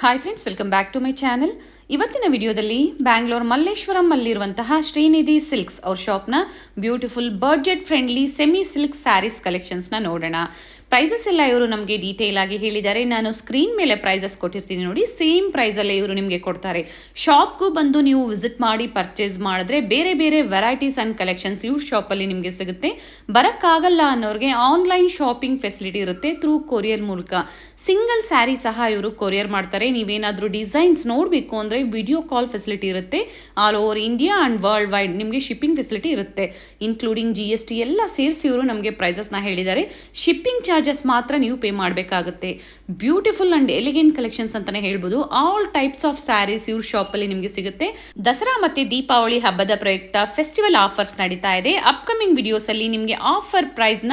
Hi friends, welcome back to my channel. ಇವತ್ತಿನ ವಿಡಿಯೋದಲ್ಲಿ ಬ್ಯಾಂಗ್ಳೂರ್ ಮಲ್ಲೇಶ್ವರಂ ಅಲ್ಲಿರುವಂತಹ ಶ್ರೀನಿಧಿ ಸಿಲ್ಕ್ಸ್ ಅವ್ರ ಶಾಪ್ನ beautiful budget friendly semi silk sarees ಕಲೆಕ್ಷನ್ಸ್ನ ನೋಡೋಣ. ಪ್ರೈಸಸ್ ಎಲ್ಲ ಇವರು ನಮಗೆ ಡೀಟೇಲ್ ಆಗಿ ಹೇಳಿದ್ದಾರೆ. ನಾನು ಸ್ಕ್ರೀನ್ ಮೇಲೆ ಪ್ರೈಸಸ್ ಕೊಟ್ಟಿರ್ತೀನಿ ನೋಡಿ, ಸೇಮ್ ಪ್ರೈಸಲ್ಲೇ ಇವರು ನಿಮಗೆ ಕೊಡ್ತಾರೆ. ಶಾಪ್ಗೂ ಬಂದು ನೀವು ವಿಸಿಟ್ ಮಾಡಿ ಪರ್ಚೇಸ್ ಮಾಡಿದ್ರೆ ಬೇರೆ ಬೇರೆ ವೆರೈಟೀಸ್ ಆ್ಯಂಡ್ ಕಲೆಕ್ಷನ್ಸ್ ಇವ್ರ ಶಾಪಲ್ಲಿ ನಿಮಗೆ ಸಿಗುತ್ತೆ. ಬರೋಕ್ಕಾಗಲ್ಲ ಅನ್ನೋರಿಗೆ ಆನ್ಲೈನ್ ಶಾಪಿಂಗ್ ಫೆಸಿಲಿಟಿ ಇರುತ್ತೆ ಥ್ರೂ ಕೊರಿಯರ್ ಮೂಲಕ. ಸಿಂಗಲ್ ಸ್ಯಾರಿ ಸಹ ಇವರು ಕೊರಿಯರ್ ಮಾಡ್ತಾರೆ. ನೀವೇನಾದರೂ ಡಿಸೈನ್ಸ್ ನೋಡಬೇಕು ಅಂದರೆ ವಿಡಿಯೋ ಕಾಲ್ ಫೆಸಿಲಿಟಿ ಇರುತ್ತೆ. All over India and world wide ನಿಮಗೆ ಶಿಪ್ಪಿಂಗ್ ಫೆಸಿಲಿಟಿ ಇರುತ್ತೆ. ಇನ್ಕ್ಲೂಡಿಂಗ್ GST ಎಲ್ಲ ಸೇರಿಸಿ ಇವರು ನಮಗೆ ಪ್ರೈಸಸ್ನ ಹೇಳಿದ್ದಾರೆ. ಶಿಪ್ಪಿಂಗ್ ಚಾರ್ಜಸ್ ಮಾತ್ರ ನೀವು ಪೇ ಮಾಡಬೇಕಾಗುತ್ತೆ. ಬ್ಯೂಟಿಫುಲ್ ಅಂಡ್ ಎಲಿಗೆಂಟ್ ಕಲೆಕ್ಷನ್ಸ್ ಅಂತಾನೆ ಹೇಳ್ಬೋದು. ಆಲ್ ಟೈಪ್ಸ್ ಆಫ್ ಸ್ಯಾರೀಸ್ ಇವ್ರ ಶಾಪಲ್ಲಿ ನಿಮಗೆ ಸಿಗುತ್ತೆ. ದಸರಾ ಮತ್ತೆ ದೀಪಾವಳಿ ಹಬ್ಬದ ಪ್ರಯುಕ್ತ ಫೆಸ್ಟಿವಲ್ ಆಫರ್ಸ್ ನಡೀತಾ ಇದೆ. ಅಪ್ಕಮಿಂಗ್ ವಿಡಿಯೋಸ್ ಅಲ್ಲಿ ನಿಮಗೆ ಆಫರ್ ಪ್ರೈಸ್ನ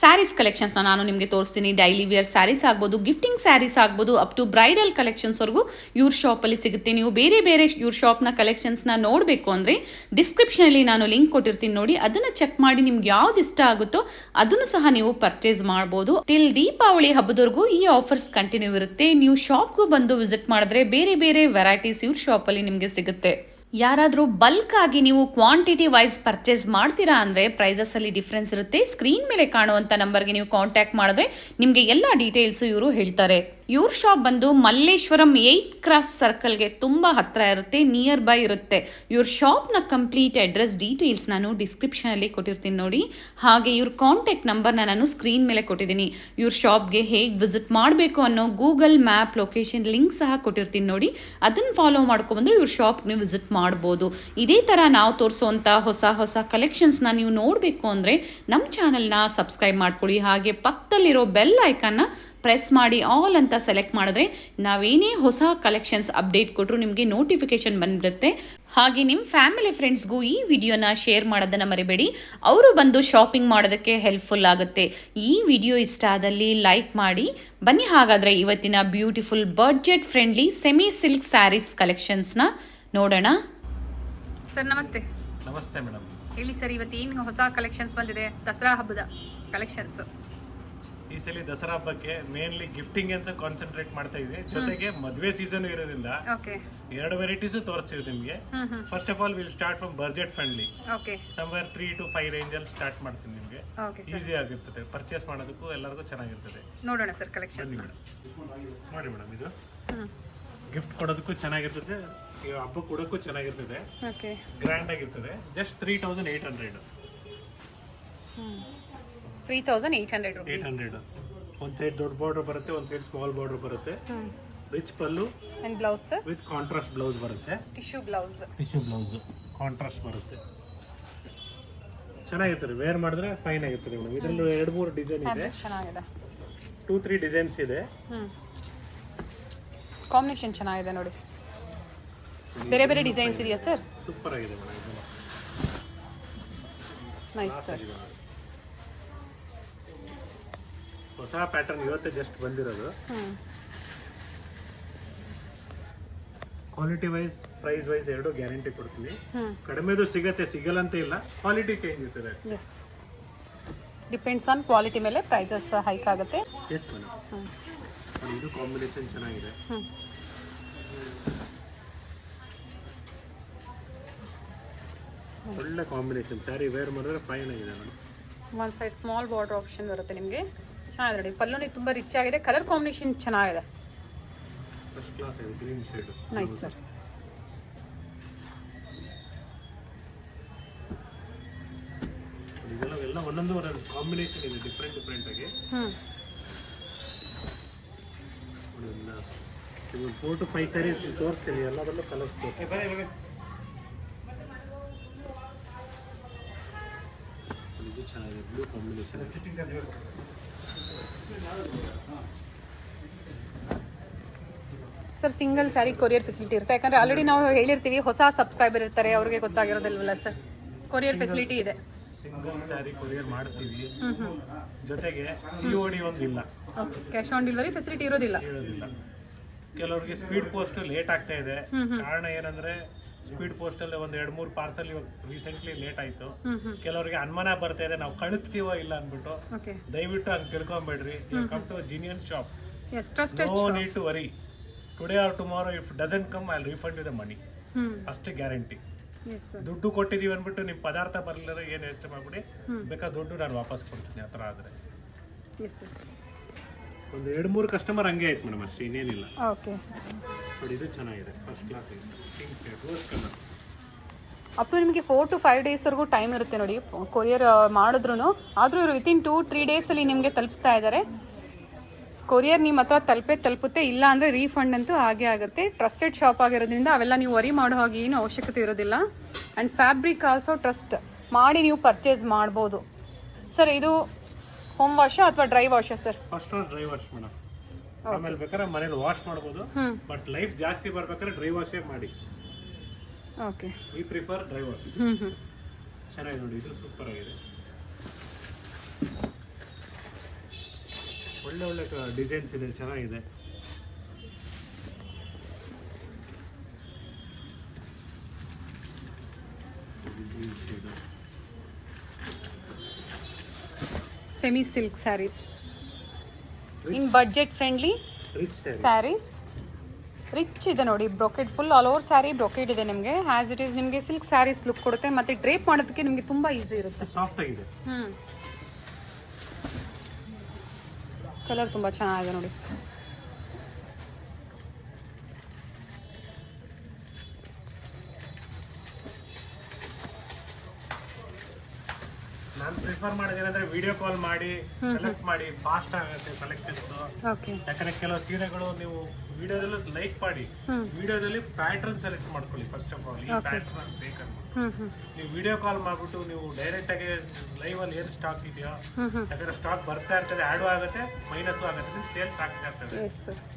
ಸ್ಯಾರೀಸ್ ಕಲೆಕ್ಷನ್ಸ್ನ ನಾನು ನಿಮಗೆ ತೋರಿಸ್ತೀನಿ. ಡೈಲಿ ವೇರ್ ಸ್ಯಾರೀಸ್ ಆಗ್ಬೋದು, ಗಿಫ್ಟಿಂಗ್ ಸ್ಯಾರೀಸ್ ಆಗ್ಬೋದು, ಅಪ್ ಟು ಬ್ರೈಡಲ್ ಕಲೆಕ್ಷನ್ಸ್ವರೆಗೂ ಇವ್ರ ಶಾಪಲ್ಲಿ ಸಿಗುತ್ತೆ. ನೀವು ಬೇರೆ ಬೇರೆ ಇವ್ರ ಶಾಪ್ನ ಕಲೆಕ್ಷನ್ಸ್ನ ನೋಡಬೇಕು ಅಂದರೆ ಡಿಸ್ಕ್ರಿಪ್ಷನಲ್ಲಿ ನಾನು ಲಿಂಕ್ ಕೊಟ್ಟಿರ್ತೀನಿ ನೋಡಿ, ಅದನ್ನು ಚೆಕ್ ಮಾಡಿ ನಿಮ್ಗೆ ಯಾವ್ದು ಇಷ್ಟ ಆಗುತ್ತೋ ಅದನ್ನು ಸಹ ನೀವು ಪರ್ಚೇಸ್ ಮಾಡ್ಬೋದು. ಟಿಲ್ ದೀಪಾವಳಿ ಹಬ್ಬದವರೆಗೂ ಈ ಆಫರ್ಸ್ ಕಂಟಿನ್ಯೂ ಇರುತ್ತೆ. ನೀವು ಶಾಪ್ಗೂ ಬಂದು ವಿಸಿಟ್ ಮಾಡಿದ್ರೆ ಬೇರೆ ಬೇರೆ ವೆರೈಟೀಸ್ ಇವ್ರ ಶಾಪಲ್ಲಿ ನಿಮಗೆ ಸಿಗುತ್ತೆ. ಯಾರಾದರೂ ಬಲ್ಕ್ ಆಗಿ ನೀವು ಕ್ವಾಂಟಿಟಿ ವೈಸ್ ಪರ್ಚೇಸ್ ಮಾಡ್ತೀರಾ ಅಂದರೆ ಪ್ರೈಸಸ್ಸಲ್ಲಿ ಡಿಫ್ರೆನ್ಸ್ ಇರುತ್ತೆ. ಸ್ಕ್ರೀನ್ ಮೇಲೆ ಕಾಣುವಂಥ ನಂಬರ್ಗೆ ನೀವು ಕಾಂಟ್ಯಾಕ್ಟ್ ಮಾಡಿದ್ರೆ ನಿಮಗೆ ಎಲ್ಲ ಡೀಟೇಲ್ಸು ಇವರು ಹೇಳ್ತಾರೆ. ಇವ್ರ ಶಾಪ್ ಬಂದು ಮಲ್ಲೇಶ್ವರಂ 8th ಕ್ರಾಸ್ ಸರ್ಕಲ್ಗೆ ತುಂಬ ಹತ್ತಿರ ಇರುತ್ತೆ, ನಿಯರ್ ಬೈ ಇರುತ್ತೆ. ಇವ್ರ ಶಾಪ್ನ ಕಂಪ್ಲೀಟ್ ಅಡ್ರೆಸ್ ಡೀಟೇಲ್ಸ್ ನಾನು ಡಿಸ್ಕ್ರಿಪ್ಷನಲ್ಲಿ ಕೊಟ್ಟಿರ್ತೀನಿ ನೋಡಿ. ಹಾಗೆ ಇವ್ರ ಕಾಂಟ್ಯಾಕ್ಟ್ ನಂಬರ್ನ ನಾನು ಸ್ಕ್ರೀನ್ ಮೇಲೆ ಕೊಟ್ಟಿದ್ದೀನಿ. ಇವ್ರ ಶಾಪ್ಗೆ ಹೇಗೆ ವಿಸಿಟ್ ಮಾಡಬೇಕು ಅನ್ನೋ ಗೂಗಲ್ ಮ್ಯಾಪ್ ಲೊಕೇಶನ್ ಲಿಂಕ್ ಸಹ ಕೊಟ್ಟಿರ್ತೀನಿ ನೋಡಿ. ಅದನ್ನು ಫಾಲೋ ಮಾಡ್ಕೊಬಂದ್ರೆ ಇವ್ರ ಶಾಪ್ಗೆ ವಿಸಿಟ್ ಮಾಡ್ಬೋದು. ಇದೇ ಥರ ನಾವು ತೋರಿಸುವಂಥ ಹೊಸ ಹೊಸ ಕಲೆಕ್ಷನ್ಸ್ನ ನೀವು ನೋಡಬೇಕು ಅಂದರೆ ನಮ್ಮ ಚಾನಲ್ನ ಸಬ್ಸ್ಕ್ರೈಬ್ ಮಾಡ್ಕೊಳ್ಳಿ. ಹಾಗೆ ಪಕ್ಕದಲ್ಲಿರೋ ಬೆಲ್ ಐಕನ್ನ ಪ್ರೆಸ್ ಮಾಡಿ ಆಲ್ ಅಂತ ಸೆಲೆಕ್ಟ್ ಮಾಡಿದ್ರೆ ನಾವೇನೇ ಹೊಸ ಕಲೆಕ್ಷನ್ಸ್ ಅಪ್ಡೇಟ್ ಕೊಟ್ಟರು ನಿಮಗೆ ನೋಟಿಫಿಕೇಶನ್ ಬಂದಿರುತ್ತೆ. ಹಾಗೆ ನಿಮ್ಮ ಫ್ಯಾಮಿಲಿ ಫ್ರೆಂಡ್ಸ್ಗೂ ಈ ವಿಡಿಯೋನ ಶೇರ್ ಮಾಡೋದನ್ನು ಮರಿಬೇಡಿ. ಅವರು ಬಂದು ಶಾಪಿಂಗ್ ಮಾಡೋದಕ್ಕೆ ಹೆಲ್ಪ್ಫುಲ್ ಆಗುತ್ತೆ. ಈ ವಿಡಿಯೋ ಇಷ್ಟ ಆದಲ್ಲಿ ಲೈಕ್ ಮಾಡಿ. ಬನ್ನಿ ಹಾಗಾದರೆ ಇವತ್ತಿನ beautiful budget friendly semi silk sarees ಕಲೆಕ್ಷನ್ಸ್ನ ನೋಡೋಣ. ಸರ್ ನಮಸ್ತೆ. ನಮಸ್ತೆ ಮೇಡಮ್. ಹೇಳಿ ಸರ್, ಇವತ್ತೇನು ಹೊಸ ಕಲೆಕ್ಷನ್ಸ್ ಬಂದಿದೆ ದಸರಾ ಹಬ್ಬದ ಕಲೆಕ್ಷನ್ಸ್? ಈ ಸಲ ದಸರಾ ಹಬ್ಬಕ್ಕೆ ಮೇನ್ಲಿ ಗಿಫ್ಟಿಂಗ್ ಅಂತ ಕಾನ್ಸಂಟ್ರೇಟ್ ಮಾಡ್ತಾ ಇದ್ವಿ. ಜೊತೆಗೆ ಮದುವೆ ಸೀಸನ್ ಇರೋದ್ರಿಂದ ಎರಡು ವೆರೈಟೀಸ್ ತೋರಿಸ್ತೀವಿ ನಿಮಗೆ. First of all will start from budget friendly. Somewhere 3 to 5 range ಅಲ್ಲಿ ಸ್ಟಾರ್ಟ್ ಮಾಡ್ತೀನಿ ನಿಮಗೆ. ಈಸಿ ಆಗಿರ್ತದೆ, ಪರ್ಚೇಸ್ ಮಾಡೋದಕ್ಕೂ ಎಲ್ಲರಿಗೂ ಚೆನ್ನಾಗಿರ್ತದೆ. ನೋಡೋಣ ಸರ್ ಕಲೆಕ್ಷನ್ಸ್. ನೋಡಿ ಮೇಡಮ್, ಇದು ಗಿಫ್ಟ್ ಕೊಡೋದಕ್ಕೂ ಚೆನ್ನಾಗಿರ್ತದೆ, ಹಬ್ಬ ಕೊಡೋಕ್ಕೂ ಚೆನ್ನಾಗಿರ್ತದೆ, ಗ್ರ್ಯಾಂಡ್ ಆಗಿರ್ತದೆ. ಜಸ್ಟ್ 3,800. 3,800 rupees. 800. ಒಂದು ಸೈಡ್ ದೊಡ್ಡ ಬಾರ್ಡರ್ ಬರುತ್ತೆ, ಒಂದು ಸೈಡ್ ಸ್ಮಾಲ್ ಬಾರ್ಡರ್ ಬರುತ್ತೆ. Rich pallu and blouse sir with contrast blouse ಬರುತ್ತೆ. ಟಿಶ್ಯೂ ಬ್ಲೌಸ್ ಕಾಂಟ್ರಾಸ್ಟ್ ಬರುತ್ತೆ. ಚೆನ್ನಾಗಿರ್ತದೆ, ವೇರ್ ಮಾಡಿದ್ರೆ ಫೈನ್ ಆಗಿರ್ತದೆ ಮೇಡಮ್. ಇದರಲ್ಲೂ 2-3 ಡಿಸೈನ್ ಇದೆ, ಚೆನ್ನಾಗಿದೆ. 2-3 ಡಿಸೈನ್ಸ್ ಇದೆ. ಕಾಂಬಿನೇಷನ್ ಚೆನ್ನಾಗಿದೆ ನೋಡಿ. ಬೇರೆ ಬೇರೆ ಡಿಸೈನ್ಸ್ ಇದೆಯಾ ಸರ್? ಸೂಪರ್ ಆಗಿದೆ ಮೇಡಮ್. Nice sir. ಹೊಸ ಪ್ಯಾಟರ್ನ್ ಇವತ್ತೇ ಜಸ್ಟ್ ಬಂದಿರೋದು. ಕ್ವಾಲಿಟಿ ವೈಸ್, ಪ್ರೈಸ್ ವೈಸ್ ಎರಡು ಗ್ಯಾರಂಟಿ ಕೊಡ್ತೀವಿ. ಕಡಿಮೆದು ಸಿಗತ್ತೆ, ಸಿಗಲ್ಲ ಅಂತ ಇಲ್ಲ, ಕ್ವಾಲಿಟಿ ಚೇಂಜ್ ಇರ್ತದೆ. ಡಿಪೆಂಡ್ಸ್ ಆನ್ ಕ್ವಾಲಿಟಿ ಮೇಲೆ ಪ್ರೈಸಸ್ ಹೈಕ್ ಆಗುತ್ತೆ. Yes madam. ಇದು ಕಾಂಬಿನೇಷನ್ ಚೆನ್ನಾಗಿದೆ. ಒಳ್ಳೆ ಕಾಂಬಿನೇಷನ್. ಸ್ಯಾರಿ ವೇರ್ ಮಾಡಿದ್ರೆ ಫೈನ್ ಆಗಿದೆ madam. One side small border option ಬರುತ್ತೆ ನಿಮಗೆ. ಚೆನ್ನಾಗಿದೆ ನೋಡಿ. ಪಲ್ಲುನಿ ತುಂಬ ರಿಚ್ ಆಗಿದೆ, ಕಲರ್ ಕಾಂಬಿನೇಷನ್ ಚೆನ್ನಾಗಿದೆ. ಫಸ್ಟ್ ಕ್ಲಾಸ್ ಇದೆ, ಗ್ರೀನ್ ಶೇಡ್. Nice sir. ಇದೆಲ್ಲ ಒಂದೊಂದು ಕಾಂಬಿನೇಷನ್ ಇದೆ, ಡಿಫ್ರೆಂಟ್ ಆಗಿ. 4 to 5 ಸ್ಯಾರಿ ತೋರಿಸ್ತೀನಿ, ಎಲ್ಲದರಲ್ಲೂ ಕಲರ್ಸ್ ತೋರಿಸ್ತೀನಿ. ಇದು ಚೆನ್ನಾಗಿದೆ, blue combination. Sir single sari courier facility ಇರುತ್ತೆ? ಯಾಕಂದ್ರೆ ಆಲ್ರೆಡಿ ನಾವು ಹೇಳಿರ್ತೀವಿ, ಹೊಸ ಸಬ್ಸ್ಕ್ರೈಬರ್ ಇರ್ತಾರೆ, ಅವ್ರಿಗೆ ಗೊತ್ತಾಗಿರೋದಿಲ್ವಲ್ಲ ಸರ್. ಕೊರಿಯರ್ ಫೆಸಿಲಿಟಿ ಇದೆ. ಸಿಂಗಲ್ ಸ್ಯಾರಿ ಕೊರಿಯರ್ ಮಾಡ್ತೀವಿ. ಜೊತೆಗೆ COD ಒಂದಿಲ್ಲ, ಕ್ಯಾಶ್ ಆನ್ ಡೆಲಿವರಿ ಫೆಸಿಲಿಟಿ ಇರೋದಿಲ್ಲ. ಕೆಲವರಿಗೆ ಸ್ಪೀಡ್ ಪೋಸ್ಟ್ ಲೇಟ್ ಆಗ್ತಾ ಇದೆ. ಕಾರಣ ಏನಂದ್ರೆ ಸ್ಪೀಡ್ ಪೋಸ್ಟ್ ಅಲ್ಲಿ 1-2-3 ಪಾರ್ಸಲ್ ಇವಾಗ ರೀಸೆಂಟ್ಲಿ ಲೇಟ್ ಆಯ್ತು. ಕೆಲವರಿಗೆ ಅನುಮಾನ ಬರ್ತಾ ಇದೆ ನಾವು ಕಳಿಸ್ತೀವೋ ಇಲ್ಲ ಅಂದ್ಬಿಟ್ಟು. ದಯವಿಟ್ಟು ಹಂಗೆ ತಿಳ್ಕೊಂಬೇಡ್ರಿ. Come to genuine shop, no need to worry. Today or tomorrow if doesn't come I refund you the money, ಅಷ್ಟೇ ಗ್ಯಾರಂಟಿ. Yes sir. ದುಡ್ಡು ಕೊಟ್ಟಿದ್ದೀವಿ ಅಂದ್ಬಿಟ್ಟು ನಿಮ್ಮ ಪದಾರ್ಥ ಬರಲಿಲ್ಲ ಏನು ಯೋಚನೆ ಮಾಡ್ಬಿಡಿ, ಬೇಕಾದ ದುಡ್ಡು ನಾನು ವಾಪಸ್ ಕೊಡ್ತೀನಿ. ಆ ಥರ ಆದರೆ ಎಸ್ ಸರ್. ಒಂದು 2-3 ಕಸ್ಟಮರ್ ಹಂಗೆ ಆಯ್ತು ಮೇಡಮ್, ಅಷ್ಟೇ, ಇನ್ನೇನಿಲ್ಲ. ಓಕೆ. ನೋಡಿ ಇದು ಚೆನ್ನಾಗಿದೆ, ಫಸ್ಟ್ ಕ್ಲಾಸ್ ಇದೆ, pink rose colour. Up to ನಿಮಗೆ 4 to 5 ಡೇಸ್ವರೆಗೂ ಟೈಮ್ ಇರುತ್ತೆ ನೋಡಿ ಕೊರಿಯರ್ ಮಾಡಿದ್ರು. ಆದರೂ ಇವರು ವಿತಿನ್ 2-3 ಡೇಸಲ್ಲಿ ನಿಮಗೆ ತಲುಪಿಸ್ತಾ ಇದ್ದಾರೆ. ಕೊರಿಯರ್ ನಿಮ್ಮ ಹತ್ರ ತಲುಪುತ್ತೆ, ಇಲ್ಲ ಅಂದರೆ ರೀಫಂಡ್ ಅಂತೂ ಹಾಗೆ ಆಗುತ್ತೆ. ಟ್ರಸ್ಟೆಡ್ ಶಾಪ್ ಆಗಿರೋದ್ರಿಂದ ಅವೆಲ್ಲ ನೀವು ವರಿ ಮಾಡೋ ಹಾಗೆ ಏನು ಅವಶ್ಯಕತೆ ಇರೋದಿಲ್ಲ. ಆ್ಯಂಡ್ ಫ್ಯಾಬ್ರಿಕ್ ಆಲ್ಸೋ ಟ್ರಸ್ಟ್ ಮಾಡಿ ನೀವು ಪರ್ಚೇಸ್ ಮಾಡ್ಬೋದು. ಸರ್ ಇದು ಹೋಮ್ ವಾಶಾ ಅಥವಾ ಡ್ರೈ ವಾಶಾ ಸರ್? First wash dry wash madam, ಆಮೇಲೆ ಬೇಕಾದ್ರೆ ಮನೇಲಿ ವಾಶ್ ಮಾಡ್ಬೋದು. ಬಟ್ ಲೈಫ್ ಜಾಸ್ತಿ ಬರ್ಬೇಕಾದ್ರೆ ಡ್ರೈ ವಾಶೇ ಮಾಡಿ. Okay, V prefer dry wash. ಚೆನ್ನಾಗಿದೆ ನೋಡಿ, ಇದು ಸೂಪರ್ ಆಗಿದೆ. ಒಳ್ಳೆ ಒಳ್ಳೆ ಡಿಸೈನ್ಸ್ ಇದೆ, ಚೆನ್ನಾಗಿದೆ. ಸೆಮಿ ಸಿಲ್ಕ್ ಸ್ಯಾರೀಸ್ ಇನ್ ಬಡ್ಜೆಟ್ ಫ್ರೆಂಡ್ಲಿ ಸ್ಯಾರೀಸ್. ರಿಚ್ ಇದೆ ನೋಡಿ, brocade full all over sari brocade ಇದೆ ನಿಮಗೆ. ಆಸ್ ಇಟ್ ಈಸ್ ನಿಮಗೆ ಸಿಲ್ಕ್ ಸ್ಯಾರೀಸ್ ಲುಕ್ ಕೊಡುತ್ತೆ, ಮತ್ತೆ ಡ್ರೇಪ್ ಮಾಡೋದಕ್ಕೆ ನಿಮಗೆ ತುಂಬಾ ಈಸಿ ಇರುತ್ತೆ. ಸಾಫ್ಟ್ ಆಗಿದೆ. ಕಲರ್ ತುಂಬಾ ಚೆನ್ನಾಗಿದೆ ನೋಡಿ. ನಾನು ಪ್ರಿಫರ್ ಮಾಡೋದೇನಂದ್ರೆ ವಿಡಿಯೋ ಕಾಲ್ ಮಾಡಿ ಸೆಲೆಕ್ಟ್ ಮಾಡಿ, ಫಾಸ್ಟ್ ಆಗುತ್ತೆ ಸೆಲೆಕ್ಷನ್ಸ್. ಓಕೆ. ಯಾಕಂದ್ರೆ ಕೆಲವು ಸೀರೆಗಳು ನೀವು ವಿಡಿಯೋದಲ್ಲಿ ಲೈಕ್ ಮಾಡಿ, ವಿಡಿಯೋದಲ್ಲಿ ಪ್ಯಾಟರ್ನ್ ಸೆಲೆಕ್ಟ್ ಮಾಡ್ಕೊಳ್ಳಿ. ಫಸ್ಟ್ ಆಫ್ ಆಲ್ ಈ ಪ್ಯಾಟರ್ನ್ ಬೇಕಂತ ನೀವು ವಿಡಿಯೋ ಕಾಲ್ ಮಾಡ್ಬಿಟ್ಟು ನೀವು ಡೈರೆಕ್ಟ್ ಆಗಿ ಲೈವ್ ಅಲ್ಲಿ ಏನು ಸ್ಟಾಕ್ ಇದೆಯೋ, ಯಾಕಂದ್ರೆ ಸ್ಟಾಕ್ ಬರ್ತಾ ಇರ್ತದೆ, ಆ್ಯಡ್ ಆಗುತ್ತೆ, ಮೈನಸ್ ಆಗುತ್ತೆ, ಸೇಲ್ಸ್ ಆಗ್ತಾ ಇರ್ತದೆ.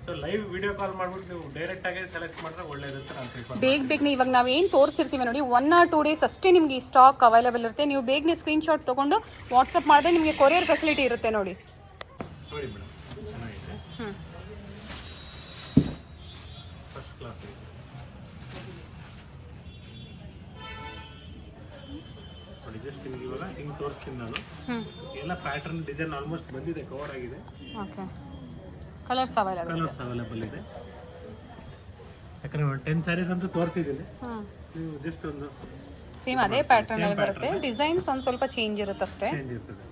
ಸೊ ಲೈವ್ ವಿಡಿಯೋ ಕಾಲ್ ಮಾಡ್ಬಿಟ್ಟು ನೀವು ಡೈರೆಕ್ಟ್ ಆಗಿ ಸೆಲೆಕ್ಟ್ ಮಾಡಿದ್ರೆ ಒಳ್ಳೇದು ಅಂತ ನಾನು ಪ್ರಿಫರ್. ಬೇಗನೆ ಇವಾಗ ನಾವು ಏನು ತೋರಿಸಿರ್ತೀವಿ ನೋಡಿ, 1 or 2 ಡೇಸ್ ಅಷ್ಟೇ ನಿಮಗೆ ಈ ಸ್ಟಾಕ್ ಅವೈಲೇಬಲ್ ಇರುತ್ತೆ. ನೀವು ಬೇಗನೆ ಸ್ಕ್ರೀನ್ಶಾಟ್ ತಗೊಂಡು ವಾಟ್ಸಪ್ ಮಾಡಿದ್ರೆ ನಿಮಗೆ ಕೊರಿಯರ್ ಫೆಸಿಲಿಟಿ ಇರುತ್ತೆ ನೋಡಿ. ನೋಡಿ ಮೇಡಮ್, ಚೆನ್ನಾಗಿದೆ, ಫಸ್ಟ್ ಕ್ಲಾಸ್ ಇದೆ. ನೋಡಿ ಜಸ್ಟ್ ನಿಮ್ಗೆ ಇವಾಗ ಹಿಂಗೆ ತೋರಿಸ್ತೀನಿ ನಾನು. ಎಲ್ಲ ಪ್ಯಾಟರ್ನ್ ಡಿಸೈನ್ ಆಲ್ಮೋಸ್ಟ್ ಬಂದಿದೆ, ಕವರ್ ಆಗಿದೆ. ಓಕೆ. ಕಲರ್ಸ್ ಅವೈಲೇಬಲ್ ಇದೆ. ಯಾಕಂದ್ರೆ 10 ಸ್ಯಾರೀಸ್ ಅಂತೂ ತೋರಿಸಿದ್ದೀನಿ, ನೀವು ಜಸ್ಟ್ ಒಂದು ಸೇಮ್ ಅದೇ ಪ್ಯಾಟರ್ನ್ ಅಲ್ಲಿ ಬರುತ್ತೆ. ಡಿಸೈನ್ಸ್ ಒಂದು ಸ್ವಲ್ಪ ಚೇಂಜ್ ಇರುತ್ತೆ ಅಷ್ಟೇ. ಚೇಂಜ್ ಇರ್ತದೆ.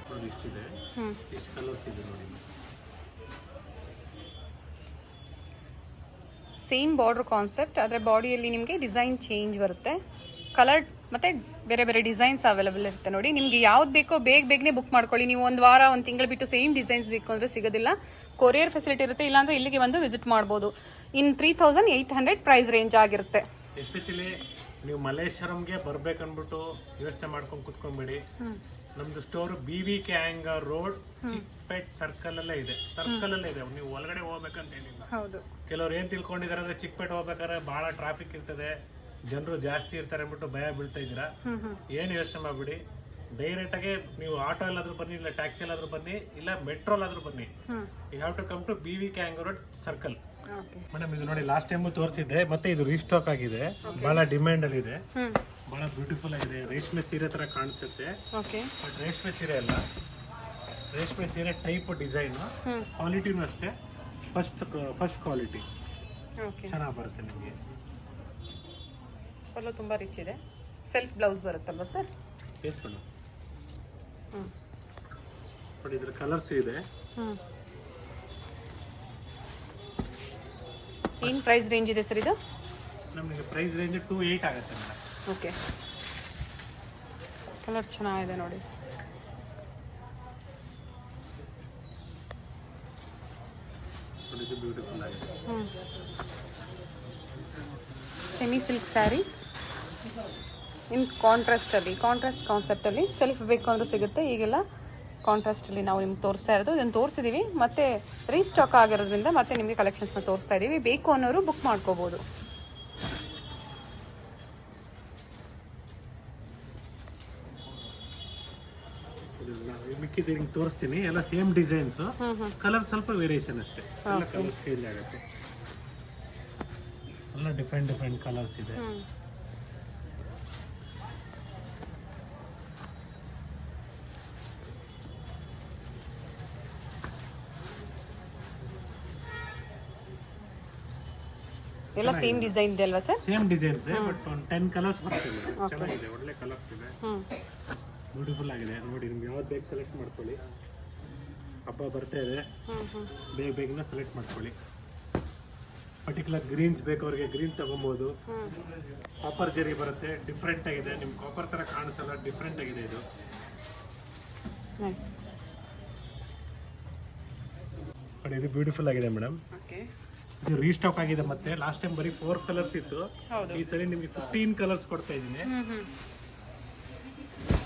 ನೋಡಿ ಇಷ್ಟಿದೆ, ಎಷ್ಟು ಕಲರ್ಸ್ ಇದೆ ನೋಡಿ. ಸೇಮ್ ಬಾರ್ಡರ್ ಕಾನ್ಸೆಪ್ಟ್, ಆದರೆ ಬಾಡಿಯಲ್ಲಿ ನಿಮಗೆ ಡಿಸೈನ್ ಚೇಂಜ್ ಬರುತ್ತೆ. ಕಲರ್ ಮತ್ತು ಬೇರೆ ಬೇರೆ ಡಿಸೈನ್ಸ್ ಅವೈಲೇಬಲ್ ಇರುತ್ತೆ ನೋಡಿ. ನಿಮಗೆ ಯಾವ್ದು ಬೇಕೋ ಬೇಗನೆ ಬುಕ್ ಮಾಡ್ಕೊಳ್ಳಿ. ನೀವು ಒಂದು ವಾರ 1 ತಿಂಗಳು ಬಿಟ್ಟು ಸೇಮ್ ಡಿಸೈನ್ಸ್ ಬೇಕು ಅಂದರೆ ಸಿಗೋದಿಲ್ಲ. ಕೊರಿಯರ್ ಫೆಸಿಲಿಟಿ ಇರುತ್ತೆ, ಇಲ್ಲಾಂದರೆ ಇಲ್ಲಿಗೆ ಬಂದು ವಿಸಿಟ್ ಮಾಡ್ಬೋದು. ಇನ್ 3800 ಪ್ರೈಸ್ ರೇಂಜ್ ಆಗಿರುತ್ತೆ. ಎಸ್ಪೆಷಲಿ ನೀವು ಮಲ್ಲೇಶ್ವರಂಗೆ ಬರ್ಬೇಕನ್ಬಿಟ್ಟು ಯೋಚನೆ ಮಾಡ್ಕೊಂಡು ಕುತ್ಕೊಂಡ್ಬಿಡಿ. ನಮ್ದು store BVK Iyengar road, Chickpet circle ಅಲ್ಲೇ ಇದೆ. ನೀವು ಒಳಗಡೆ ಹೋಗ್ಬೇಕಂತ ಏನಿಲ್ಲ. ಕೆಲವ್ರು ಏನ್ ತಿಳ್ಕೊಂಡಿದಾರೆ ಅಂದ್ರೆ ಚಿಕ್ಕಪೇಟ್ ಹೋಗ್ಬೇಕಾದ್ರೆ ಬಹಳ ಟ್ರಾಫಿಕ್ ಇರ್ತದೆ, ಜನರು ಜಾಸ್ತಿ ಇರ್ತಾರೆ ಅಂದ್ಬಿಟ್ಟು ಭಯ ಬೀಳ್ತಾ ಇದ್ದೀರಾ. ಏನು ಯೋಚನೆ ಮಾಡ್ಬಿಡಿ, ಡೈರೆಕ್ಟ್ ಆಗಿ ನೀವು ಆಟೋ ಎಲ್ಲಾದ್ರೂ ಬನ್ನಿ, ಇಲ್ಲ ಟ್ಯಾಕ್ಸಿ ಎಲ್ಲಾದ್ರೂ ಬನ್ನಿ, ಇಲ್ಲ ಮೆಟ್ರೋಲ್ ಆದ್ರೂ ಬನ್ನಿ. You have to come to BVK Iyengar road circle. Madam ಇದು ನೋಡಿ, ಲಾಸ್ಟ್ ಟೈಮ್ ತೋರಿಸಿದ್ದೆ, ಮತ್ತೆ ಇದು ರೀಸ್ಟಾಕ್ ಆಗಿದೆ. ಬಹಳ ಡಿಮ್ಯಾಂಡ್ ಅಲ್ಲಿ ಇದೆ, ಬಹಳ ಬ್ಯೂಟಿಫುಲ್ ಆಗಿದೆ. ರೇಷ್ಮೆ ಸೀರೆ ತರ ಕಾಣಿಸುತ್ತೆ, ಬಟ್ ರೇಷ್ಮೆ ಸೀರೆ ಅಲ್ಲ. ರೇಷ್ಮೆ ಸೀರೆ ಟೈಪ್ ಡಿಸೈನ್, ಕ್ವಾಲಿಟಿನೂ ಅಷ್ಟೇ ಫಸ್ಟ್ ಕ್ವಾಲಿಟಿ, ಚೆನ್ನಾಗಿ ಬರುತ್ತೆ ನಿಮಗೆ. ಪಲ್ಲು ತುಂಬ ರಿಚ್ ಇದೆ. ಸೆಲ್ಫ್ ಬ್ಲೌಸ್ ಬರುತ್ತಲ್ವಾ ಸರ್? Yes madam. ನೋಡಿ ಇದ್ರ ಕಲರ್ಸ್ ಇದೆ. ಏನು ಪ್ರೈಸ್ ರೇಂಜ್ ಇದೆ ಸರ್ ಇದು? ನಮಗೆ ಪ್ರೈಸ್ ರೇಂಜ್ 28 ಆಗುತ್ತೆ ಮೇಡಮ್. ಓಕೆ. ಕಲರ್ ಚೆನ್ನಾಗಿದೆ ನೋಡಿ. ಇದು ಬ್ಯೂಟಿಫುಲ್ ಆಗಿದೆ. ಸೆಮಿ ಸಿಲ್ಕ್ ಸ್ಯಾರೀಸ್ ಇನ್ ಕಾಂಟ್ರಾಸ್ಟ್ ಕಾನ್ಸೆಪ್ಟಲ್ಲಿ ಸೆಲ್ಫ್ ಬೇಕು ಅಂದ್ರೆ ಸಿಗುತ್ತೆ. ಈಗೆಲ್ಲ ಕಾಂಟ್ರಾಸ್ಟಲ್ಲಿ ನಾವು ನಿಮ್ಗೆ ತೋರಿಸ್ತಾ ಇರೋದು, ಇದನ್ನು ತೋರಿಸಿದ್ದೀವಿ, ಮತ್ತು ರೀಸ್ಟಾಕ್ ಆಗಿರೋದ್ರಿಂದ ಮತ್ತೆ ನಿಮಗೆ ಕಲೆಕ್ಷನ್ಸ್ನ ತೋರಿಸ್ತಾ ಇದ್ದೀವಿ. ಬೇಕು ಅನ್ನೋರು ಬುಕ್ ಮಾಡ್ಕೋಬೋದು. ಮಿಕ್ಕಿದ್ದು ಹಿಂಗೆ ತೋರಿಸ್ತೀನಿ, ಎಲ್ಲ ಸೇಮ್ ಡಿಸೈನ್ಸ್, ಕಲರ್ ಸ್ವಲ್ಪ ವೇರಿಯೇಷನ್ ಅಷ್ಟೇ. ಎಲ್ಲ ಕಲರ್ ಚೇಂಜ್ ಆಗುತ್ತೆ, ಎಲ್ಲ ಡಿಫ್ರೆಂಟ್ ಕಲರ್ಸ್ ಇದೆ. ಎಲ್ಲ ಸೇಮ್ ಡಿಸೈನ್ ಇದೆ ಅಲ್ವಾ ಸರ್? ಸೇಮ್ ಡಿಸೈನ್ಸ್ ಬಟ್ ಒಂದು 10 ಕಲರ್ಸ್ ಬರ್ತದೆ ಮೇಡಮ್. ಚೆನ್ನಾಗಿದೆ, ಒಳ್ಳೆ ಕಲರ್ಸ್ ಇದೆ, ಬ್ಯೂಟಿಫುಲ್ ಆಗಿದೆ. ನೋಡಿ ನಿಮ್ಗೆ ಯಾವ್ದು ಬೇಕು ಸೆಲೆಕ್ಟ್ ಮಾಡ್ಕೊಳ್ಳಿ. ಹಬ್ಬ ಬರ್ತಾ ಇದೆ, ಬೇಗನೆ ಸೆಲೆಕ್ಟ್ ಮಾಡ್ಕೊಳ್ಳಿ. ಪರ್ಟಿಕ್ಯುಲರ್ ಗ್ರೀನ್ಸ್ ಬೇಕವ್ರಿಗೆ ಗ್ರೀನ್ ತಗೊಬೋದು. ಕಾಪರ್ ಜರಿ ಬರುತ್ತೆ, ಡಿಫ್ರೆಂಟ್ ಆಗಿದೆ, ನಿಮ್ಗೆ ಕಾಪರ್ ತರ ಕಾಣಿಸಲ್ಲ, ಡಿಫ್ರೆಂಟ್ ಆಗಿದೆ ಇದು. ನೋಡಿ ಇದು ಬ್ಯೂಟಿಫುಲ್ ಆಗಿದೆ ಮೇಡಮ್. ಇದು ರೀಸ್ಟಾಕ್ ಆಗಿದೆ, ಮತ್ತೆ ಲಾಸ್ಟ್ ಟೈಮ್ ಬರೀ 4 ಕಲರ್ಸ್ ಇತ್ತು, ಈ ಸರಿ ನಿಮಗೆ 15 ಕಲರ್ಸ್ ಕೊಡ್ತಾ ಇದ್ದೀನಿ.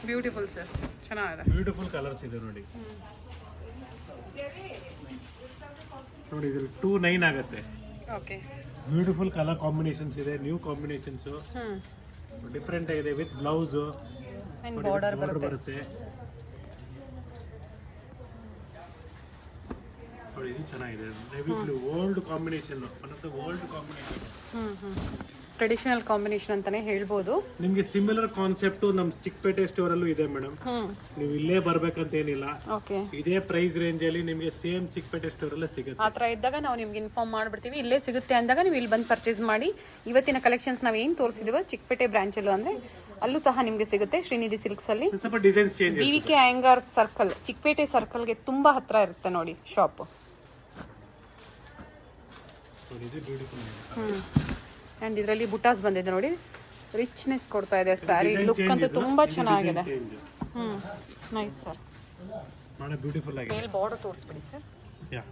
ಬ್ಯೂಟಿಫುಲ್ ಸರ್, ಚೆನ್ನಾಗಿದೆ, ಬ್ಯೂಟಿಫುಲ್ ಕಲರ್ಸ್ ಇದೆ ನೋಡಿ. ನೋಡಿ ಇದು 29 ಆಗುತ್ತೆ. ಓಕೆ, ಬ್ಯೂಟಿಫುಲ್ ಕಲರ್ ಕಾಂಬಿನೇಷನ್ಸ್ ಇದೆ, ನ್ಯೂ ಕಾಂಬಿನೇಷನ್ಸ್, ಡಿಫ್ರೆಂಟ್ ಆಗಿದೆ. ವಿತ್ ಬ್ಲೌಸ್ ಬಾರ್ಡರ್ ಬರುತ್ತೆ. ನೋಡಿ ಇದು ಚೆನ್ನಾಗಿದೆ, navy blue old combination, one of the old combination, traditional combination ಅಂತಾನೆ ಹೇಳ್ಬೋದು. ನಿಮ್ಗೆ ಸಿಮಿಲರ್ ಕಾನ್ಸೆಪ್ಟ್ ನಮ್ಮ ಚಿಕ್ಕಪೇಟೆ ಸ್ಟೋರ್ ಅಲ್ಲೂ ಇದೆ ಮೇಡಮ್. ನೀವು ಇಲ್ಲೇ ಬರ್ಬೇಕಂತ ಏನಿಲ್ಲ, ಇದೇ ಪ್ರೈಸ್ ರೇಂಜ್ ಅಲ್ಲಿ ನಿಮ್ಗೆ ಸೇಮ್ ಚಿಕ್ಕಪೇಟೆ ಸ್ಟೋರ್ ಅಲ್ಲೇ ಸಿಗುತ್ತೆ. ಆ ಥರ ಇದ್ದಾಗ ನಾವು ನಿಮ್ಗೆ ಇನ್ಫಾರ್ಮ್ ಮಾಡ್ಬಿಡ್ತೀವಿ, ಇಲ್ಲೇ ಸಿಗುತ್ತೆ ಅಂದಾಗ ನೀವು ಇಲ್ಲಿ ಬಂದು ಪರ್ಚೇಸ್ ಮಾಡಿ. ಇವತ್ತಿನ ಕಲೆಕ್ಷನ್ಸ್ ನಾವು ಏನು ತೋರಿಸಿದೀವೋ ಚಿಕ್ಕಪೇಟೆ ಬ್ರಾಂಚಲ್ಲೂ ಅಂದ್ರೆ ಅಲ್ಲೂ ಸಹ ನಿಮಗೆ ಸಿಗುತ್ತೆ. ಶ್ರೀನಿಧಿ ಸಿಲ್ಕ್ಸ್ ಅಲ್ಲಿ ಸ್ವಲ್ಪ designs change. BVK Iyengar circle, Chickpet ಸರ್ಕಲ್ಗೆ ತುಂಬಾ ಹತ್ರ ಇರುತ್ತೆ ನೋಡಿ ಶಾಪ್. ಇದು ಬ್ಯೂಟಿಫುಲ್. ಆ್ಯಂಡ್ ಇದರಲ್ಲಿ ಬುಟಾಸ್ ಬಂದಿದೆ ನೋಡಿ, ರಿಚ್ನೆಸ್ ಕೊಡ್ತಾ ಇದೆ ಸ್ಯಾರಿ ಲುಕ್ ಅಂತೂ ತುಂಬಾ ಚೆನ್ನಾಗಿದೆ. ನೈಸ್ ಸರ್, ಬಹಳ ಬ್ಯೂಟಿಫುಲ್ ಆಗಿದೆ. ಮೇಲ್ ಬಾರ್ಡರ್ ತೋರಿಸ್ಬಿಡಿ ಸರ್. ಯಾ,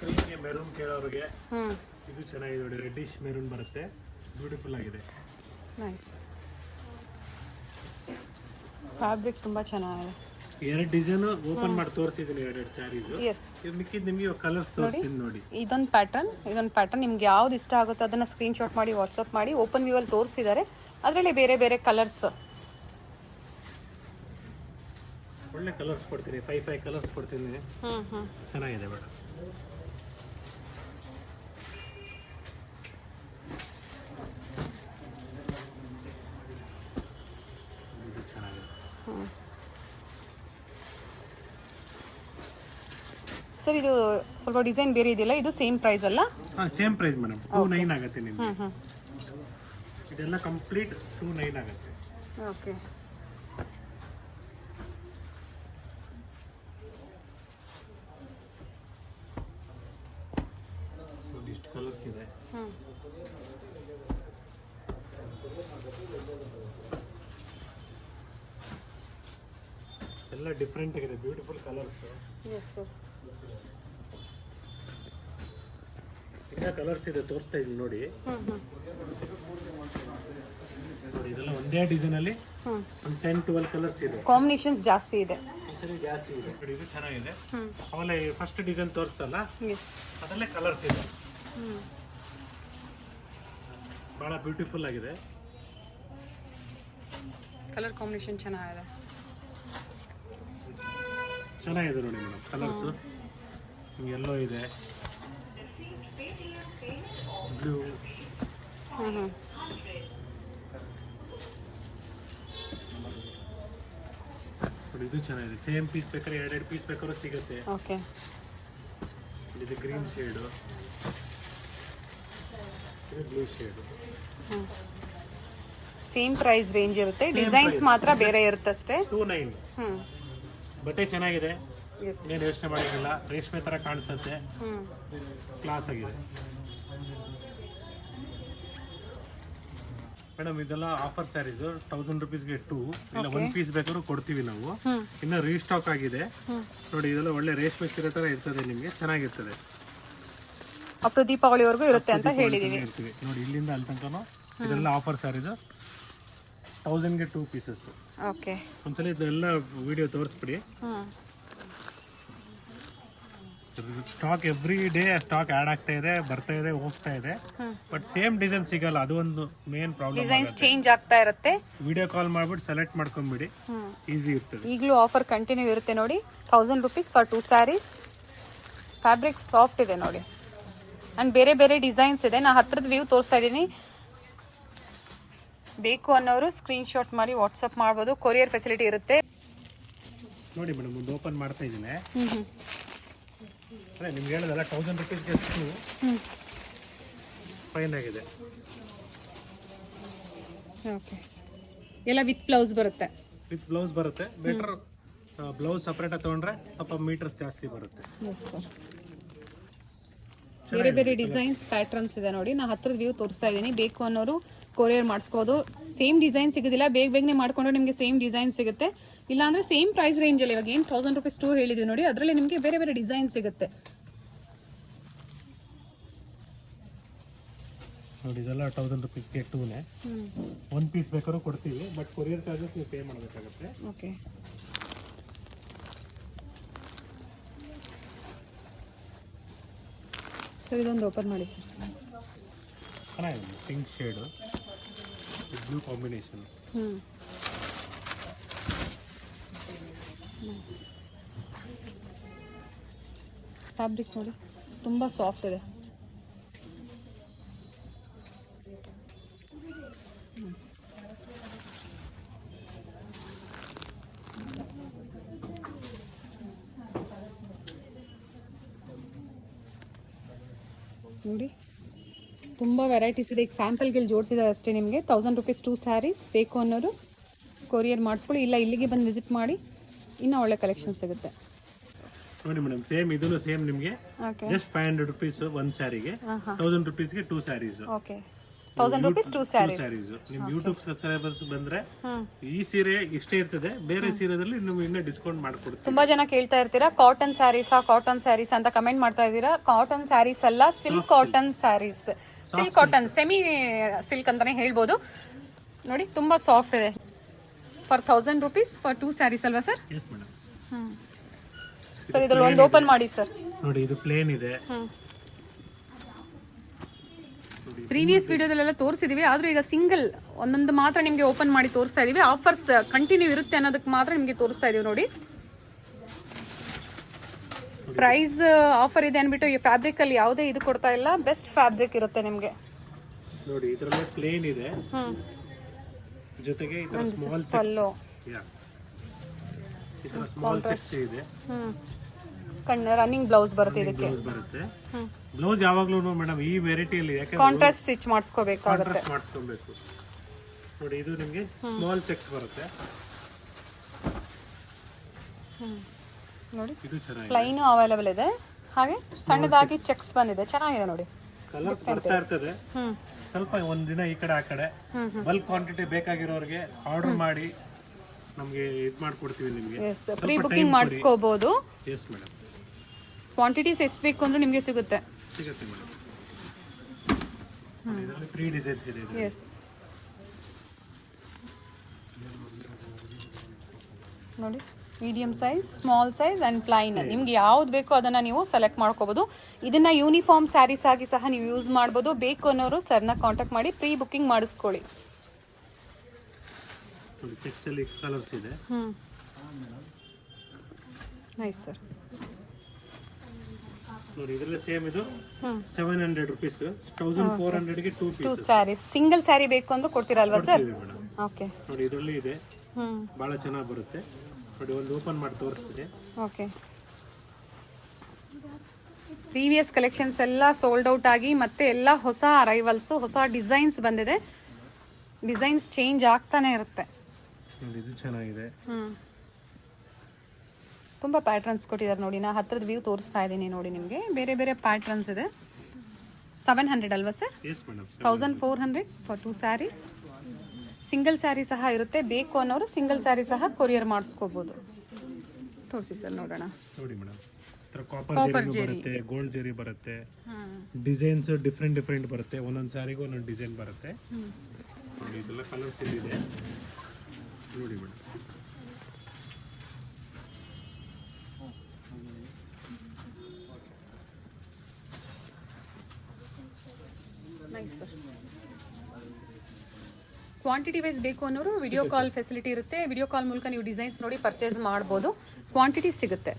ಕ್ರೀಮ್ಗೆ ಮೆರೂನ್ ಕೇಳೋರಿಗೆ ಇದು ಚೆನ್ನಾಗಿದೆ ನೋಡಿ, ರೆಡ್ಡಿಶ್ ಮೆರೂನ್ ಬರುತ್ತೆ, ಬ್ಯೂಟಿಫುಲ್ ಆಗಿದೆ. ನೈಸ್, ಫ್ಯಾಬ್ರಿಕ್ ತುಂಬಾ ಚೆನ್ನಾಗಿದೆ. 2 ಡಿಸೈನ್ ಓಪನ್ ಮಾಡಿ ತೋರಿಸಿದ್ದೀನಿ, 2 ಸ್ಯಾರೀಸ್. ಎಸ್, ಇದು ಮಿಕ್ಕಿದ್ದು ನಿಮಗೆ ಕಲರ್ಸ್ ತೋರಿಸ್ತೀನಿ ನೋಡಿ. ಇದೊಂದು ಪ್ಯಾಟರ್ನ್ ನಿಮ್ಗೆ ಯಾವ್ದು ಇಷ್ಟ ಆಗುತ್ತೋ ಅದನ್ನ ಸ್ಕ್ರೀನ್ ಶಾಟ್ ಮಾಡಿ ವಾಟ್ಸಪ್ ಮಾಡಿ. ಓಪನ್ ವ್ಯೂ ಅಲ್ಲಿ ತೋರಿಸಿದ್ದಾರೆ, ಅದರಲ್ಲಿ ಬೇರೆ ಬೇರೆ ಕಲರ್ಸ್, ಒಳ್ಳೆ ಕಲರ್ಸ್ ಕೊಡ್ತೀನಿ, 5 ಕಲರ್ಸ್ ಕೊಡ್ತೀನಿ. ಚೆನ್ನಾಗಿದೆ ಮೇಡಮ್. ಸರ್ ಇದು ಸ್ವಲ್ಪ ಡಿಸೈನ್ ಬೇರೆ ಇದೆಯಲ್ಲ, ಇದು ಸೇಮ್ ಪ್ರೈಸ್ ಅಲ್ಲ? ಸೇಮ್ ಪ್ರೈಸ್ ಮೇಡಮ್, 29 ಆಗುತ್ತೆ ನಿಮಗೆ. ಇದೆಲ್ಲ ಕಂಪ್ಲೀಟ್ 29 ಆಗುತ್ತೆ. ಓಕೆ, ಇಷ್ಟು ಕಲರ್ಸ್ ಇದೆ. ಎಲ್ಲ ಡಿಫ್ರೆಂಟ್ ಆಗಿದೆ, ಬ್ಯೂಟಿಫುಲ್ ಕಲರ್ಸ್. ಎಸ್ ಸರ್, ಇನ್ನ ಕಲರ್ಸ್ ಇದೆ, ತೋರಿಸ್ತಾ ಇದ್ದೀನಿ ನೋಡಿ. ನೋಡಿ ಇದೆಲ್ಲ ಒಂದೇ ಡಿಸೈನ್ ಅಲ್ಲಿ ಒಂದು 10-12 ಕಲರ್ಸ್ ಇದೆ. ಕಾಂಬಿನೇಷನ್ಸ್ ಜಾಸ್ತಿ ಇದೆ, ಜಾಸ್ತಿ ಇದೆ. ನೋಡಿ ಇದು ಚೆನ್ನಾಗಿದೆ. ಆಮೇಲೆ ಫಸ್ಟ್ ಡಿಸೈನ್ ತೋರಿಸ್ತಲ್ಲ, ಎಸ್, ಅದರಲ್ಲೇ ಕಲರ್ಸ್ ಇದೆ, ಬಹಳ ಬ್ಯೂಟಿಫುಲ್ ಆಗಿದೆ. ಕಲರ್ ಕಾಂಬಿನೇಷನ್ ಚೆನ್ನಾಗಿದೆ. ಚೆನ್ನಾಗಿದೆ ನೋಡಿ ಮೇಡಮ್ ಕಲರ್ಸ್. ಎಲ್ಲೋ ಇದೆ, ಬ್ಲೂ, ನೋಡಿ ಇದು ಚೆನ್ನಾಗಿದೆ. ಸೇಮ್ ಪೀಸ್ ಬೇಕಾದ್ರೆ 2 ಪೀಸ್ ಬೇಕಾದ್ರೂ ಸಿಗುತ್ತೆ. ಓಕೆ, ಇದು ಗ್ರೀನ್ ಶೇಡು, ಇದು blue shade. Same price range ಇರುತ್ತೆ, ಡಿಸೈನ್ಸ್ ಮಾತ್ರ ಬೇರೆ ಇರುತ್ತೆ ಅಷ್ಟೇ. 29. ಬಟ್ಟೆ ಚೆನ್ನಾಗಿದೆ, ಏನು ಯೋಚನೆ ಮಾಡಿರಲಿಲ್ಲ, ರೇಷ್ಮೆ ತರ ಕಾಣಿಸುತ್ತೆ, ಕ್ಲಾಸ್ ಆಗಿದೆ ಮೇಡಮ್. ಇದೆಲ್ಲ ಆಫರ್ ಸ್ಯಾರೀಸ್, 1000 ರುಪೀಸ್ಗೆ 2 ಇಲ್ಲ 1 ಪೀಸ್ ಬೇಕಾದ್ರೂ ಕೊಡ್ತೀವಿ ನಾವು. ಇನ್ನು ರೀಸ್ಟಾಕ್ ಆಗಿದೆ ನೋಡಿ. ಇದೆಲ್ಲ ಒಳ್ಳೆ ರೇಷ್ಮೆ ಸೀರೆ ತರ ಇರ್ತದೆ, ನಿಮಗೆ ಚೆನ್ನಾಗಿರ್ತದೆ. ಅಪ್ ಟು ದೀಪಾವಳಿವರೆಗೂ ಇರುತ್ತೆ ಅಂತ ಹೇಳಿದೀವಿ ನೋಡಿ. ಇಲ್ಲಿಂದ ಅಲ್ಲಿ ತನಕ ಇದೆಲ್ಲ ಆಫರ್ ಸ್ಯಾರೀಸ್, 1000ಗೆ 2 ಪೀಸಸ್. ಓಕೆ, ಒಂದ್ಸಲ ಇದೆಲ್ಲ ವಿಡಿಯೋ ತೋರಿಸ್ಬಿಡಿ. Stock every day stock add ಆಗ್ತಾ ಇದೆ, ಬರ್ತಾ ಇದೆ, ಹೋಗ್ತಾ ಇದೆ, ಬಟ್ ಸೇಮ್ ಡಿಸೈನ್ ಸಿಗಲ್ಲ. ಅದು ಒಂದು ಮೇನ್ ಪ್ರಾಬ್ಲಮ್. ಡಿಸೈನ್ಸ್ ಚೇಂಜ್ ಆಗ್ತಾ ಇರುತ್ತೆ. ವಿಡಿಯೋ ಕಾಲ್ ಮಾಡ್ಬಿಟ್ಟು ಸೆಲೆಕ್ಟ್ ಮಾಡ್ಕೊಂಡ್ಬಿಡಿ, ಈಸಿ ಇರ್ತದೆ. ಈಗಲೂ ಆಫರ್ ಕಂಟಿನ್ಯೂ ಇರುತ್ತೆ ನೋಡಿ. 1000 rupees for 2 sarees. Fabric soft ಇದೆ ನೋಡಿ, ಅಂಡ್ ಬೇರೆ ಬೇರೆ ಡಿಸೈನ್ಸ್ ಇದೆ. ನಾ ಹತ್ರದ ವ್ಯೂ ತೋರಿಸ್ತಾ ಇದ್ದೀನಿ. ಬೇಕು ಅನ್ನೋರು ಸ್ಕ್ರೀನ್ ಶಾಟ್ ಮಾಡಿ ವಾಟ್ಸಪ್ ಮಾಡ್ಬೋದು. ಕೊರಿಯರ್ ಫೆಸಿಲಿಟಿ ಇರುತ್ತೆ. ನೋಡಿ ಮೇಡಮ್ ಒಂದು ಓಪನ್ ಮಾಡ್ತಾ ಇದ್ದೀನಿ. ಹ್ಞೂ ಅದೇ ನಿಮ್ಗೆ ಹೇಳೋದಲ್ಲ 1000 ರುಪೀಸ್ಗೆ ಎಷ್ಟು ಫೈನ್ ಆಗಿದೆ. ಓಕೆ, ಎಲ್ಲ ವಿತ್ ಬ್ಲೌಸ್ ಬರುತ್ತೆ. ವಿತ್ ಬ್ಲೌಸ್ ಬರುತ್ತೆ. ಬೆಟರ್ ಬ್ಲೌಸ್ ಸಪ್ರೇಟಾಗಿ ತೊಗೊಂಡ್ರೆ ಸ್ವಲ್ಪ ಮೀಟರ್ಸ್ ಜಾಸ್ತಿ ಬರುತ್ತೆ. Yes sir. ಬೇರೆ ಬೇರೆ ಡಿಸೈನ್ಸ್ ಪ್ಯಾಟ್ರನ್ಸ್ ಇದೆ ನೋಡಿ. ನಾನು ಹತ್ರದ ವ್ಯೂ ತೋರಿಸ್ತಾ ಇದ್ದೀನಿ. ಬೇಕು ಅನ್ನೋರು ಕೊರಿಯರ್ ಮಾಡಿಸ್ಬೋದು. ಸೇಮ್ ಡಿಸೈನ್ ಸಿಗೋದಿಲ್ಲ, ಬೇಗನೆ ಮಾಡ್ಕೊಂಡ್ರೆ ನಿಮಗೆ ಸೇಮ್ ಡಿಸೈನ್ ಸಿಗುತ್ತೆ. ಇಲ್ಲಾಂದರೆ ಸೇಮ್ ಪ್ರೈಸ್ ರೇಂಜಲ್ಲಿ ಇವಾಗ ಏನು 1000 ರುಪೀಸ್ ಟೂ ಹೇಳಿದ್ವಿ ನೋಡಿ, ಅದರಲ್ಲಿ ನಿಮಗೆ ಬೇರೆ ಬೇರೆ ಡಿಸೈನ್ ಸಿಗುತ್ತೆ ನೋಡಿ. ಇದೆಲ್ಲ 1000 ರುಪೀಸ್ಗೆ ಟೂನೇ. ಒಂದು ಪೀಸ್ ಬೇಕಾದ್ರೂ ಕೊಡ್ತೀವಿ, ಬಟ್ ಕೊರಿಯರ್ ಚಾರ್ಜಸ್ ನೀವು ಪೇ ಮಾಡಬೇಕಾಗುತ್ತೆ. ಓಕೆ, ಸರ್ ಇದೊಂದು ಓಪನ್ ಮಾಡಿ ಸರ್. ಚೆನ್ನಾಗಿದೆ, pink shade blue combination. Fabric ನೋಡಿ ತುಂಬ ಸಾಫ್ಟ್ ಇದೆ. ನೋಡಿ ತುಂಬ ವೆರೈಟೀಸ್ ಇದೆ. ಈಗ ಸ್ಯಾಂಪಲ್ಗೆ ಇಲ್ಲಿ ಜೋಡಿಸಿದ್ದಾರೆ ಅಷ್ಟೇ. ನಿಮಗೆ 1000 ರುಪೀಸ್ 2 ಸ್ಯಾರೀಸ್ ಬೇಕು ಅನ್ನೋರು ಕೊರಿಯರ್ ಮಾಡಿಸ್ಕೊಳ್ಳಿ, ಇಲ್ಲ ಇಲ್ಲಿಗೆ ಬಂದು ವಿಸಿಟ್ ಮಾಡಿ, ಇನ್ನೂ ಒಳ್ಳೆ ಕಲೆಕ್ಷನ್ ಸಿಗುತ್ತೆ. ನೋಡಿ ಮೇಡಮ್, ಸೇಮ್ ಇದನ್ನು ಸೇಮ್ ನಿಮಗೆ ಓಕೆ, ಜಸ್ಟ್ 500 ರುಪೀಸ್ ಒಂದು ಸ್ಯಾರಿಗೆ, 1000 ರುಪೀಸ್ಗೆ 2 ಸ್ಯಾರೀಸ್. Okay, 1000 rupees 2 sarees. ನಿಮ್ ಯೂಟ್ಯೂಬ್ ಸಬ್ಸ್ಕ್ರೈಬರ್ಸ್ ಬಂದ್ರೆ ಈ ಸೀರೆ ಇಷ್ಟೇ ಇರ್ತದೆ, ಬೇರೆ ಸೀರೆದಲ್ಲಿ ನಿಮ್ಗೆ ಇನ್ನೂ ಡಿಸ್ಕೌಂಟ್ ಮಾಡ್ಕೊಡ್ತೀವಿ. ತುಂಬಾ ಜನ ಕೇಳ್ತಾ ಇರ್ತೀರಾ ಕಾಟನ್ ಸ್ಯಾರೀಸ್ ಅಂತ ಕಮೆಂಟ್ ಮಾಡ್ತಾ ಇದ್ದೀರಾ. ಕಾಟನ್ ಸ್ಯಾರೀಸ್ ಅಲ್ಲ, silk cotton sarees. Silk cotton, semi silk ಅಂತಾನೆ ಹೇಳ್ಬೋದು. ನೋಡಿ ತುಂಬಾ ಸಾಫ್ಟ್ ಇದೆ. ಫಾರ್ 1000 ರುಪೀಸ್ ಫಾರ್ 2 ಸ್ಯಾರೀಸ್ ಅಲ್ವಾ ಸರ್? Yes madam. ಸರ್ ಇದ್ರಲ್ಲಿ ಒಂದು ಓಪನ್ ಮಾಡಿ ಸರ್. ನೋಡಿ ಇದು ಪ್ಲೇನ್ ಇದೆ. ಪ್ರೀವಿಯಸ್ ವಿಡಿಯೋದಲ್ಲೆಲ್ಲ ತೋರಿಸಿದೀವಿ, ಆದ್ರೂ ಈಗ ಸಿಂಗಲ್ ಒಂದೊಂದು ಮಾತ್ರ ನಿಮಗೆ ಓಪನ್ ಮಾಡಿ ತೋರಿಸ್ತಾ ಇದೀವಿ. ಆಫರ್ಸ್ ಕಂಟಿನ್ಯೂ ಇರುತ್ತೆ ಅನ್ನೋದಕ್ಕೆ ಮಾತ್ರ ನಿಮಗೆ ತೋರಿಸ್ತಾ ಇದೀವಿ ನೋಡಿ. ಪ್ರೈಸ್ ಆಫರ್ ಇದೆ ಅನ್ಬಿಟ್ಟು ಈ ಫ್ಯಾಬ್ರಿಕ್ ಅಲ್ಲಿ ಯಾವುದೇ ಇದು ಕೊಡ್ತಾ ಇಲ್ಲ. ಬೆಸ್ಟ್ ಫ್ಯಾಬ್ರಿಕ್ ಇರುತ್ತೆ ನಿಮಗೆ. ನೋಡಿ ಇದರಲ್ಲಿ ಪ್ಲೇನ್ ಇದೆ, ಜೊತೆಗೆ ಇದರ ಸ್ಮಾಲ್ ಪಲ್ಲು, ಇದರ ಸ್ಮಾಲ್ ಚೆಕ್ಸ್ ಇದೆ. ರನ್ನಿಂಗ್ ಬ್ಲೌಸ್ ಬರುತ್ತೆ ಇದಕ್ಕೆ. ಬರುತ್ತೆ ಬ್ಲೌಸ್ ಯಾವಾಗ್ಲೂ ಮೇಡಮ್ ಈ ವೆರೈಟಿಯಲ್ಲಿ ಕಾಂಟ್ರಾಸ್ಟ್ ಸ್ಟಿಚ್ ಮಾಡಿಸ್ಕೋಬೇಕಾಗುತ್ತೆ. ಮಾಡಿಸ್ಕೊಬೇಕು. ನೋಡಿ ಇದು ನಿಮಗೆ ಸ್ಮಾಲ್ ಚೆಕ್ಸ್ ಬರುತ್ತೆ. ನೋಡಿ ಇದು ಚೆನ್ನಾಗಿದೆ, ಪ್ಲೈನ್ ಅವೈಲೇಬಲ್ ಇದೆ, ಹಾಗೆ ಸಣ್ಣದಾಗಿ ಚೆಕ್ಸ್ ಬಂದಿದೆ. ಚೆನ್ನಾಗಿದೆ ನೋಡಿ. ಕಲರ್ಸ್ ಬರ್ತಾ ಇರ್ತದೆ. ಸ್ವಲ್ಪ ಒಂದ್ ದಿನ ಈ ಕಡೆ ಆ ಕಡೆ ಬಲ್ಕ್ ಕ್ವಾಂಟಿಟಿ ಬೇಕಾಗಿರೋರಿಗೆ ಆರ್ಡರ್ ಮಾಡಿ ನಮಗೆ ಇದು ಮಾಡ್ಕೊಡ್ತೀವಿ ನಿಮಗೆ. ಪ್ರೀ ಬುಕಿಂಗ್ ಮಾಡಿಸ್ಕೋಬಹುದು. Yes madam. ಕ್ವಾಂಟಿಟೀಸ್ ಎಷ್ಟು ಬೇಕು ಅಂದ್ರೆ ನಿಮಗೆ ಸಿಗುತ್ತೆ ಮೇಡಮ್. ಇದರಲ್ಲಿ 3 ಡಿಸೈನ್ಸ್ ಇದೆ. ಎಸ್ ನೋಡಿ, medium size, small size and plain. ನಿಮ್ಗೆ ಯಾವ್ದು ಬೇಕೋ ಅದನ್ನು ನೀವು ಸೆಲೆಕ್ಟ್ ಮಾಡ್ಕೋಬೋದು. ಇದನ್ನು ಯೂನಿಫಾರ್ಮ್ ಸ್ಯಾರೀಸ್ ಆಗಿ ಸಹ ನೀವು ಯೂಸ್ ಮಾಡ್ಬೋದು. ಬೇಕು ಅನ್ನೋರು ಸರ್ನ ಕಾಂಟ್ಯಾಕ್ಟ್ ಮಾಡಿ ಪ್ರೀ ಬುಕಿಂಗ್ ಮಾಡಿಸ್ಕೊಳ್ಳಿ. ಚೆಕ್ಸಲ್ಲಿ ಕಲರ್ಸ್ ಇದೆ. Nice sir. ನೋಡಿ ಇದರಲ್ಲಿ ಸೇಮ್ ಇದು 700 ರುಪೀಸ್, 1400 ಗೆ 2 ಪೀಸ್ ಸ್ಯಾರೀಸ್. ಸಿಂಗಲ್ ಸ್ಯಾರಿ ಬೇಕು ಅಂದ್ರೆ ಕೊಡ್ತೀರಲ್ವಾ ಸರ್? ಓಕೆ. ನೋಡಿ ಇದರಲ್ಲಿ ಇದೆ, ಬಹಳ ಚೆನ್ನಾಗಿ ಬರುತ್ತೆ. ನೋಡಿ ಒಂದು ಓಪನ್ ಮಾಡಿ ತೋರಿಸ್ತಿದೆ. ಓಕೆ. ಪ್ರೀವಿಯಸ್ ಕಲೆಕ್ಷನ್ಸ್ ಎಲ್ಲ ಸೋಲ್ಡ್ ಔಟ್ ಆಗಿ ಮತ್ತೆ ಎಲ್ಲ ಹೊಸ ಅರೈವಲ್ಸ್, ಹೊಸ ಡಿಸೈನ್ಸ್ ಬಂದಿದೆ. ಡಿಸೈನ್ಸ್ ಚೇಂಜ್ ಆಗ್ತಾನೆ ಇರುತ್ತೆ. ನೋಡಿ ಇದು ಚೆನ್ನಾಗಿದೆ. ತುಂಬ ಪ್ಯಾಟ್ರನ್ಸ್ ಕೊಟ್ಟಿದ್ದಾರೆ ನೋಡಿ. ನಾ ಹತ್ರದ ವ್ಯೂ ತೋರಿಸ್ತಾ ಇದ್ದೀನಿ ನೋಡಿ. ನಿಮಗೆ ಬೇರೆ ಬೇರೆ ಪ್ಯಾಟ್ರನ್ಸ್ ಇದೆ. 700 ಅಲ್ವಾ sir? 1400 for 2 sarees. Single saree ಸಹ ಇರುತ್ತೆ. ಬೇಕು ಅನ್ನೋರು ಸಿಂಗಲ್ ಸ್ಯಾರಿ ಸಹ ಕೊರಿಯರ್ ಮಾಡಿಸ್ಕೋಬಹುದು. ತೋರಿಸಿ ಸರ್ ನೋಡೋಣ. ನೋಡಿ ಮೇಡಮ್, ಕಾಪರ್ ಜೆರಿ ಬರುತ್ತೆ, ಗೋಲ್ಡ್ ಜೆರಿ ಬರುತ್ತೆ. ಡಿಸೈನ್ಸ್ ಡಿಫ್ರೆಂಟ್ ಬರುತ್ತೆ. ಒಂದೊಂದು ಸ್ಯಾರಿಗೂ ಒಂದೊಂದು ಡಿಸೈನ್ ಬರುತ್ತೆ. ನೋಡಿ ಇದೆಲ್ಲ ಕಲರ್ಸ್ ಇದೆ ನೋಡಿ madam. Nice sir. Quantity wise ಬೇಕು ಅನ್ನೋರು ವಿಡಿಯೋ ಕಾಲ್ ಫೆಸಿಲಿಟಿ ಇರುತ್ತೆ. ವಿಡಿಯೋ ಕಾಲ್ ಮೂಲಕ ನೀವು ಡಿಸೈನ್ಸ್ ನೋಡಿ ಪರ್ಚೇಸ್ ಮಾಡ್ಬೋದು. ಕ್ವಾಂಟಿಟಿ ಸಿಗುತ್ತೆ.